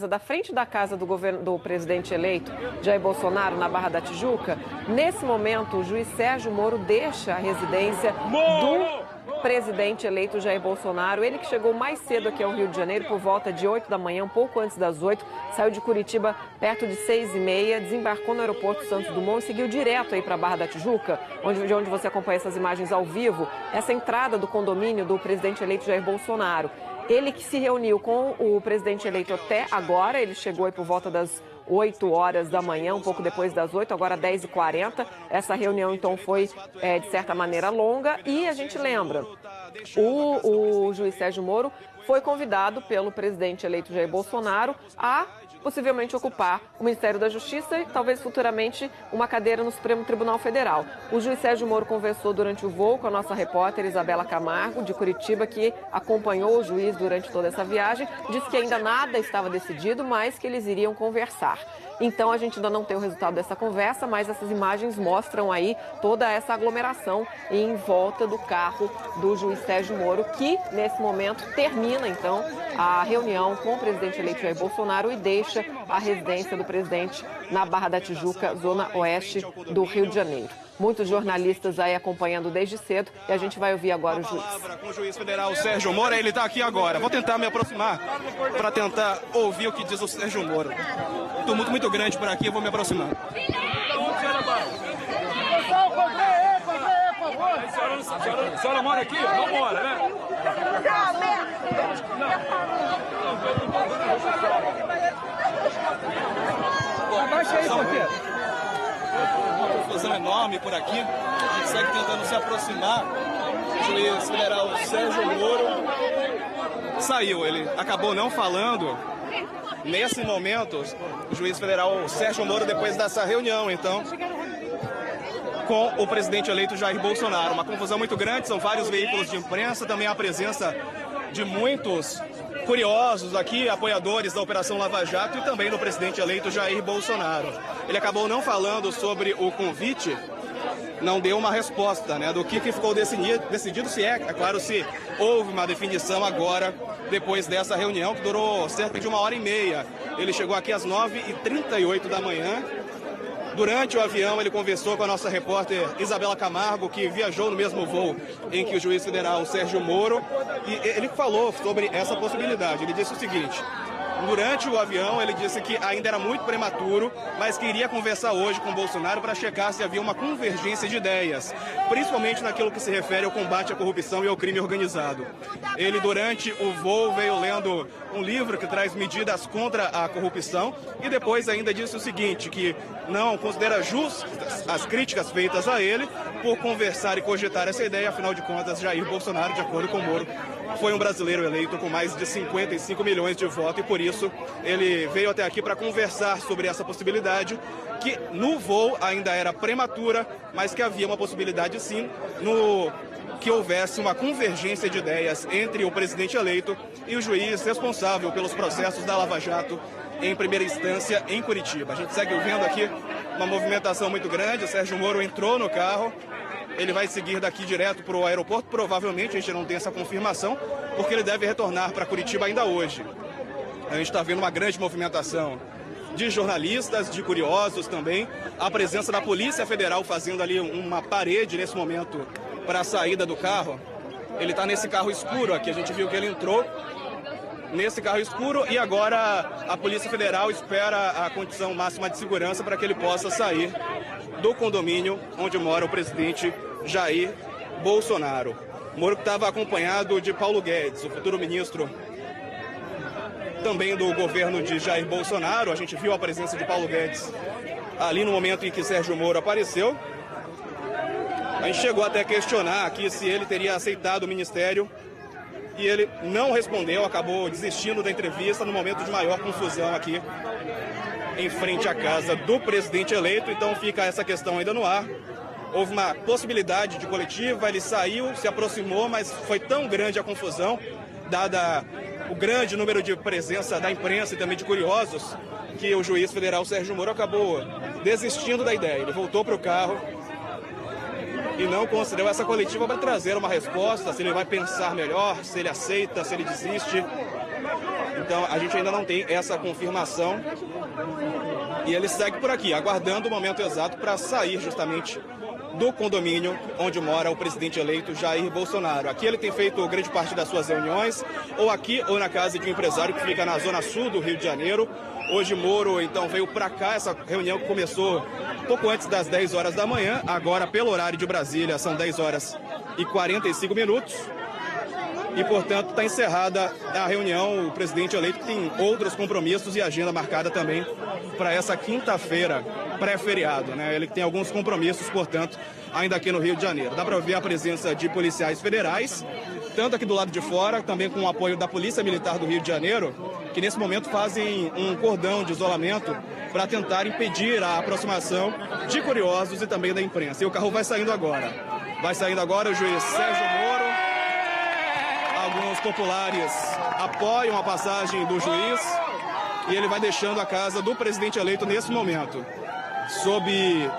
da frente da casa do presidente eleito, Jair Bolsonaro, na Barra da Tijuca. Nesse momento, o juiz Sérgio Moro deixa a residência do presidente eleito Jair Bolsonaro. Ele que chegou mais cedo aqui ao Rio de Janeiro, por volta de 8 da manhã, um pouco antes das 8, saiu de Curitiba perto de 6h30, desembarcou no aeroporto Santos Dumont e seguiu direto aí para a Barra da Tijuca, de onde você acompanha essas imagens ao vivo, essa entrada do condomínio do presidente eleito Jair Bolsonaro. Ele que se reuniu com o presidente eleito até agora, ele chegou aí por volta das 8 horas da manhã, um pouco depois das 8, agora 10h40. Essa reunião, então, foi, de certa maneira, longa. E a gente lembra, o juiz Sérgio Moro foi convidado pelo presidente eleito Jair Bolsonaro a possivelmente ocupar o Ministério da Justiça e talvez futuramente uma cadeira no Supremo Tribunal Federal. O juiz Sérgio Moro conversou durante o voo com a nossa repórter Isabela Camargo, de Curitiba, que acompanhou o juiz durante toda essa viagem. Disse que ainda nada estava decidido, mas que eles iriam conversar. Então, a gente ainda não tem o resultado dessa conversa, mas essas imagens mostram aí toda essa aglomeração em volta do carro do juiz Sérgio Moro, que, nesse momento, termina, então, a reunião com o presidente eleito Jair Bolsonaro e deixa a residência do presidente na Barra da Tijuca, zona oeste do Rio de Janeiro. Muitos jornalistas aí acompanhando desde cedo e a gente vai ouvir agora o juiz. Com o juiz federal Sérgio Moro, ele está aqui agora. Vou tentar me aproximar para tentar ouvir o que diz o Sérgio Moro. Tumulto muito grande por aqui, eu vou me aproximar. A senhora mora aqui? Não mora, né? Abaixa aí, porteiro. Uma confusão enorme por aqui. A gente segue tentando se aproximar. O juiz federal Sérgio Moro saiu. Ele acabou não falando. Nesse momento, o juiz federal Sérgio Moro, depois dessa reunião, então, com o presidente eleito Jair Bolsonaro. Uma confusão muito grande, são vários veículos de imprensa, também a presença de muitos curiosos aqui, apoiadores da Operação Lava Jato e também do presidente eleito Jair Bolsonaro. Ele acabou não falando sobre o convite, não deu uma resposta, né, do que ficou decidido, se é claro, se houve uma definição agora, depois dessa reunião, que durou cerca de 1h30. Ele chegou aqui às 9h38 da manhã. Durante o avião, ele conversou com a nossa repórter Isabela Camargo, que viajou no mesmo voo em que o juiz federal Sérgio Moro, e ele falou sobre essa possibilidade. Ele disse o seguinte: durante o avião, ele disse que ainda era muito prematuro, mas que iria conversar hoje com o Bolsonaro para checar se havia uma convergência de ideias, principalmente naquilo que se refere ao combate à corrupção e ao crime organizado. Ele, durante o voo, veio lendo um livro que traz medidas contra a corrupção e depois ainda disse o seguinte, que não considera justas as críticas feitas a ele por conversar e cogitar essa ideia. Afinal de contas, Jair Bolsonaro, de acordo com Moro, foi um brasileiro eleito com mais de 55 milhões de votos e por isso ele veio até aqui para conversar sobre essa possibilidade, que no voo ainda era prematura, mas que havia uma possibilidade sim que houvesse uma convergência de ideias entre o presidente eleito e o juiz responsável pelos processos da Lava Jato em primeira instância em Curitiba. A gente segue vendo aqui uma movimentação muito grande. O Sérgio Moro entrou no carro. Ele vai seguir daqui direto para o aeroporto. Provavelmente a gente não tem essa confirmação, porque ele deve retornar para Curitiba ainda hoje. A gente está vendo uma grande movimentação de jornalistas, de curiosos também. A presença da Polícia Federal fazendo ali uma parede nesse momento para a saída do carro. Ele está nesse carro escuro aqui. A gente viu que ele entrou nesse carro escuro e agora a Polícia Federal espera a condição máxima de segurança para que ele possa sair do condomínio onde mora o presidente Jair Bolsonaro. Moro estava acompanhado de Paulo Guedes, o futuro ministro também do governo de Jair Bolsonaro. A gente viu a presença de Paulo Guedes ali no momento em que Sérgio Moro apareceu. A gente chegou até a questionar aqui se ele teria aceitado o ministério e ele não respondeu, acabou desistindo da entrevista no momento de maior confusão aqui em frente à casa do presidente eleito. Então fica essa questão ainda no ar. Houve uma possibilidade de coletiva, ele saiu, se aproximou, mas foi tão grande a confusão, dada o grande número de presença da imprensa e também de curiosos, que o juiz federal Sérgio Moro acabou desistindo da ideia. Ele voltou para o carro e não considerou essa coletiva para trazer uma resposta, se ele vai pensar melhor, se ele aceita, se ele desiste Então a gente ainda não tem essa confirmação. E ele segue por aqui, aguardando o momento exato para sair justamente do condomínio onde mora o presidente eleito Jair Bolsonaro. Aqui ele tem feito grande parte das suas reuniões, ou aqui ou na casa de um empresário que fica na zona sul do Rio de Janeiro. Hoje Moro, então, veio para cá, essa reunião que começou pouco antes das 10 horas da manhã, agora pelo horário de Brasília são 10 horas e 45 minutos. E, portanto, está encerrada a reunião. O presidente eleito tem outros compromissos e agenda marcada também para essa quinta-feira, pré-feriado, né? Ele tem alguns compromissos, portanto, ainda aqui no Rio de Janeiro. Dá para ver a presença de policiais federais, tanto aqui do lado de fora, também com o apoio da Polícia Militar do Rio de Janeiro, que nesse momento fazem um cordão de isolamento para tentar impedir a aproximação de curiosos e também da imprensa. E o carro vai saindo agora. Vai saindo agora o juiz Sérgio Moro. Alguns populares apoiam a passagem do juiz e ele vai deixando a casa do presidente eleito nesse momento. Sob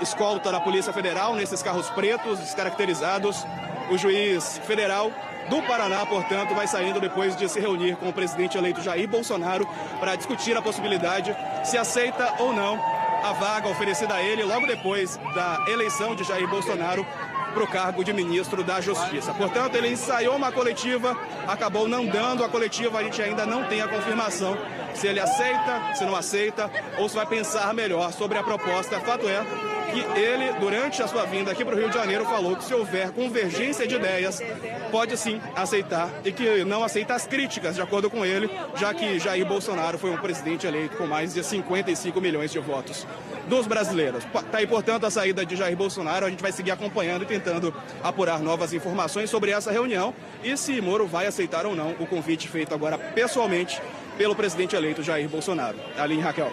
escolta da Polícia Federal, nesses carros pretos descaracterizados, o juiz federal do Paraná, portanto, vai saindo depois de se reunir com o presidente eleito Jair Bolsonaro para discutir a possibilidade se aceita ou não a vaga oferecida a ele logo depois da eleição de Jair Bolsonaro para o cargo de ministro da Justiça. Portanto, ele ensaiou uma coletiva, acabou não dando a coletiva, a gente ainda não tem a confirmação se ele aceita, se não aceita, ou se vai pensar melhor sobre a proposta. Fato é que ele, durante a sua vinda aqui para o Rio de Janeiro, falou que se houver convergência de ideias, pode sim aceitar e que não aceita as críticas, de acordo com ele, já que Jair Bolsonaro foi um presidente eleito com mais de 55 milhões de votos dos brasileiros. Está aí, portanto, a saída de Jair Bolsonaro. A gente vai seguir acompanhando e tentando apurar novas informações sobre essa reunião e se Moro vai aceitar ou não o convite feito agora pessoalmente pelo presidente eleito Jair Bolsonaro. Aline, Raquel.